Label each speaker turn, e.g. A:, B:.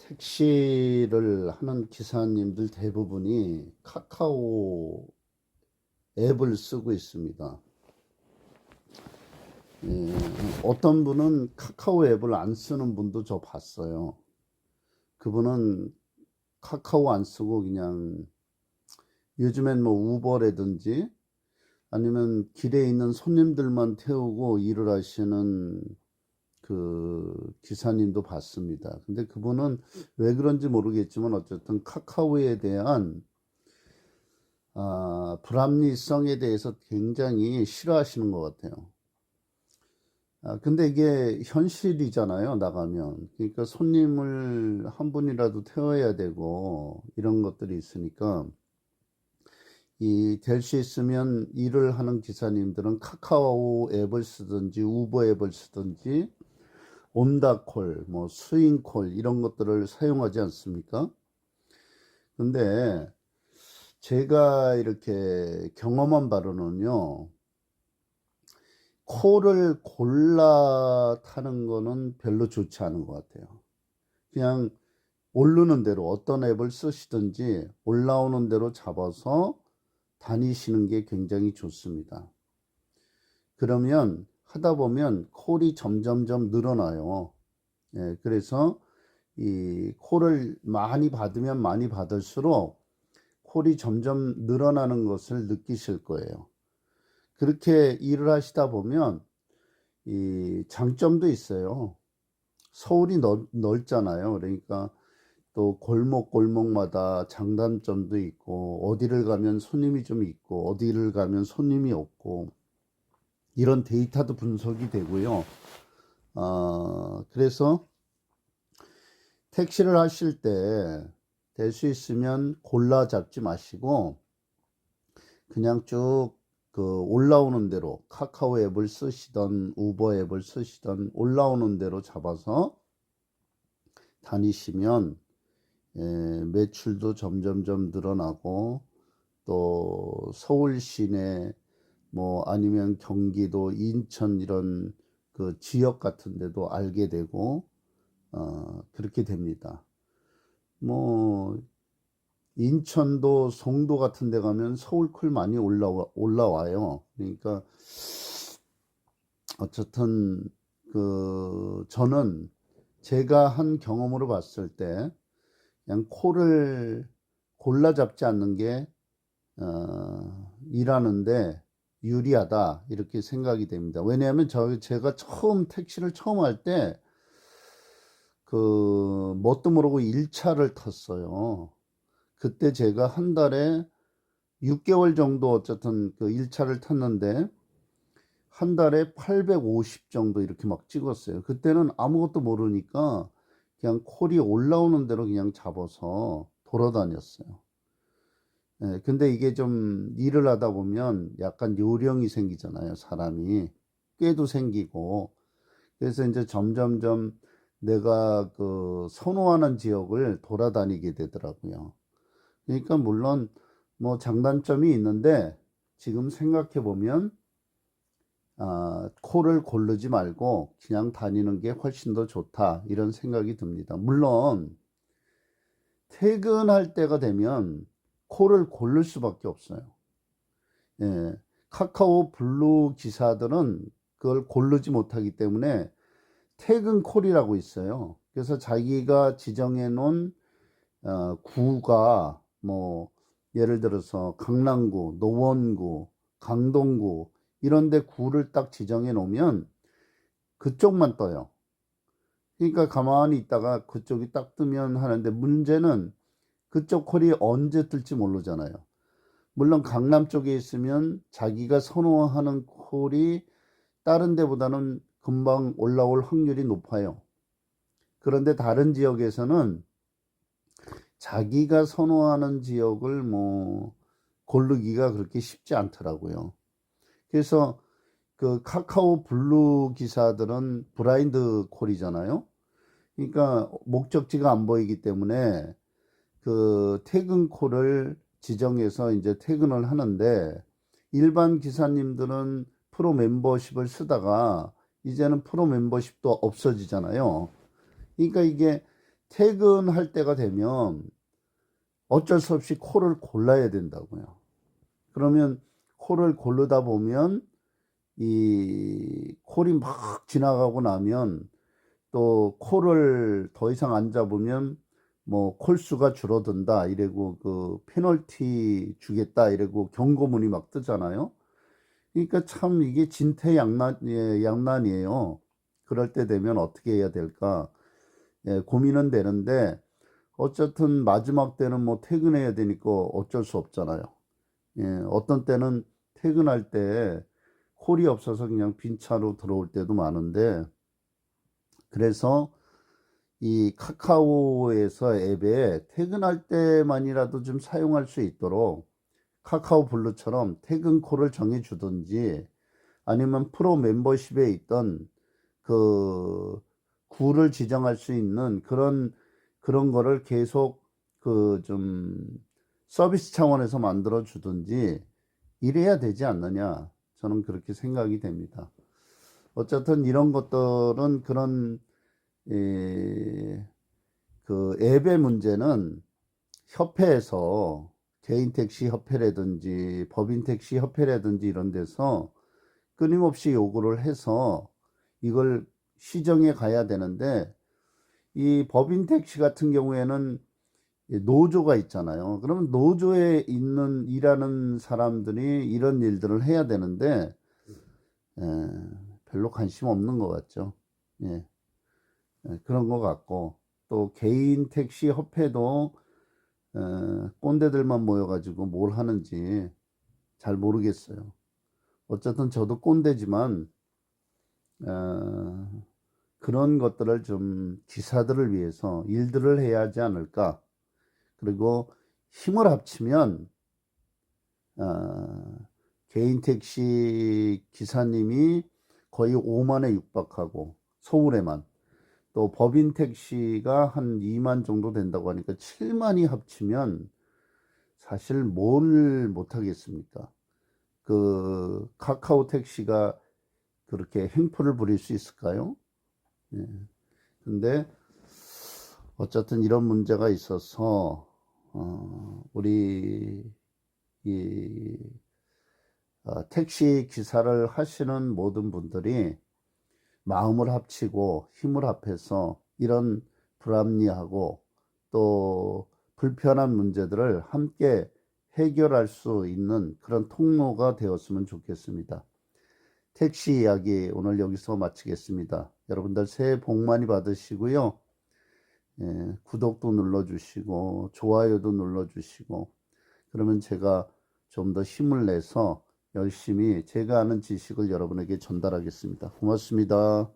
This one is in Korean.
A: 택시를 하는 기사님들 대부분이 카카오 앱을 쓰고 있습니다. 어떤 분은 카카오 앱을 안 쓰는 분도 저 봤어요. 그분은 카카오 안 쓰고 그냥 요즘엔 뭐 우버라든지 아니면 길에 있는 손님들만 태우고 일을 하시는 그 기사님도 봤습니다. 근데 그분은 왜 그런지 모르겠지만 어쨌든 카카오에 대한 불합리성에 대해서 굉장히 싫어하시는 것 같아요. 근데 이게 현실이잖아요, 나가면. 그러니까 손님을 한 분이라도 태워야 되고, 이런 것들이 있으니까, 될 수 있으면 일을 하는 기사님들은 카카오 앱을 쓰든지, 우버 앱을 쓰든지, 온다콜, 뭐, 스윙콜, 이런 것들을 사용하지 않습니까? 근데 제가 이렇게 경험한 바로는요, 콜을 골라 타는 거는 별로 좋지 않은 것 같아요. 그냥 오르는 대로 어떤 앱을 쓰시든지 올라오는 대로 잡아서 다니시는 게 굉장히 좋습니다. 그러면 하다 보면 콜이 점점점 늘어나요. 그래서 이 콜을 많이 받으면 많이 받을수록 콜이 점점 늘어나는 것을 느끼실 거예요. 그렇게 일을 하시다 보면 이 장점도 있어요. 서울이 넓잖아요. 그러니까 또 골목골목마다 장단점도 있고, 어디를 가면 손님이 좀 있고, 어디를 가면 손님이 없고, 이런 데이터도 분석이 되고요. 그래서 택시를 하실 때 될 수 있으면 골라 잡지 마시고, 그냥 쭉 그 올라오는 대로 카카오 앱을 쓰시던 우버 앱을 쓰시던 올라오는 대로 잡아서 다니시면 매출도 점점점 늘어나고, 또 서울 시내 뭐 아니면 경기도 인천 이런 그 지역 같은 데도 알게 되고 그렇게 됩니다. 뭐 인천도 송도 같은 데 가면 서울콜 많이 올라와요. 그러니까 어쨌든 그 저는 제가 한 경험으로 봤을 때 그냥 콜을 골라 잡지 않는 게 일하는데 유리하다 이렇게 생각이 됩니다. 왜냐하면 제가 택시를 처음 할 때 그 뭣도 모르고 1차를 탔어요. 그때 제가 한 달에 6개월 정도 어쨌든 그 1차를 탔는데 한 달에 850 정도 이렇게 막 찍었어요. 그때는 아무것도 모르니까 그냥 콜이 올라오는 대로 그냥 잡아서 돌아다녔어요. 근데 이게 좀 일을 하다 보면 약간 요령이 생기잖아요, 사람이. 꾀도 생기고. 그래서 이제 점점점 내가 그 선호하는 지역을 돌아다니게 되더라고요. 그러니까 물론 뭐 장단점이 있는데 지금 생각해 보면 콜을 고르지 말고 그냥 다니는 게 훨씬 더 좋다 이런 생각이 듭니다. 물론 퇴근할 때가 되면 콜을 고를 수밖에 없어요. 카카오 블루 기사들은 그걸 고르지 못하기 때문에 퇴근 콜이라고 있어요. 그래서 자기가 지정해 놓은 구가 뭐 예를 들어서 강남구, 노원구, 강동구 이런 데 구를 딱 지정해 놓으면 그쪽만 떠요. 그러니까 가만히 있다가 그쪽이 딱 뜨면 하는데, 문제는 그쪽 콜이 언제 뜰지 모르잖아요. 물론 강남 쪽에 있으면 자기가 선호하는 콜이 다른 데보다는 금방 올라올 확률이 높아요. 그런데 다른 지역에서는 자기가 선호하는 지역을 뭐 고르기가 그렇게 쉽지 않더라고요. 그래서 그 카카오 블루 기사들은 브라인드 콜이잖아요. 그러니까 목적지가 안 보이기 때문에 그 퇴근 콜을 지정해서 이제 퇴근을 하는데, 일반 기사님들은 프로 멤버십을 쓰다가 이제는 프로 멤버십도 없어지잖아요. 그러니까 이게 퇴근할 때가 되면 어쩔 수 없이 콜을 골라야 된다고요. 그러면 콜을 고르다 보면 이 콜이 막 지나가고 나면 또 콜을 더 이상 안 잡으면 뭐 콜수가 줄어든다 이래고 그 페널티 주겠다 이래고 경고문이 막 뜨잖아요. 그러니까 참 이게 양난이에요. 그럴 때 되면 어떻게 해야 될까? 예, 고민은 되는데 어쨌든 마지막 때는 뭐 퇴근해야 되니까 어쩔 수 없잖아요. 예, 어떤 때는 퇴근할 때 콜이 없어서 그냥 빈 차로 들어올 때도 많은데, 그래서 이 카카오에서 앱에 퇴근할 때만이라도 좀 사용할 수 있도록 카카오 블루처럼 퇴근 콜을 정해 주든지, 아니면 프로 멤버십에 있던 그 구를 지정할 수 있는 그런 거를 계속 그 좀 서비스 차원에서 만들어 주든지 이래야 되지 않느냐, 저는 그렇게 생각이 됩니다. 어쨌든 이런 것들은 그런 그 앱의 문제는 협회에서 개인 택시 협회라든지 법인 택시 협회라든지 이런 데서 끊임없이 요구를 해서 이걸 시정해 가야 되는데, 이 법인 택시 같은 경우에는 노조가 있잖아요. 그러면 노조에 있는 일하는 사람들이 이런 일들을 해야 되는데 별로 관심 없는 것 같죠. 예, 그런 것 같고, 또 개인 택시 협회도 꼰대들만 모여가지고 뭘 하는지 잘 모르겠어요. 어쨌든 저도 꼰대지만 그런 것들을 좀 기사들을 위해서 일들을 해야 하지 않을까. 그리고 힘을 합치면 개인 택시 기사님이 거의 5만에 육박하고, 서울에만 또 법인 택시가 한 2만 정도 된다고 하니까 7만이 합치면 사실 뭘 못하겠습니까? 그 카카오 택시가 그렇게 행포를 부릴 수 있을까요? 예. 근데 어쨌든 이런 문제가 있어서 우리 이 택시 기사를 하시는 모든 분들이 마음을 합치고 힘을 합해서 이런 불합리하고 또 불편한 문제들을 함께 해결할 수 있는 그런 통로가 되었으면 좋겠습니다. 택시 이야기 오늘 여기서 마치겠습니다. 여러분들 새해 복 많이 받으시고요. 예, 구독도 눌러주시고 좋아요도 눌러주시고, 그러면 제가 좀 더 힘을 내서 열심히 제가 아는 지식을 여러분에게 전달하겠습니다. 고맙습니다.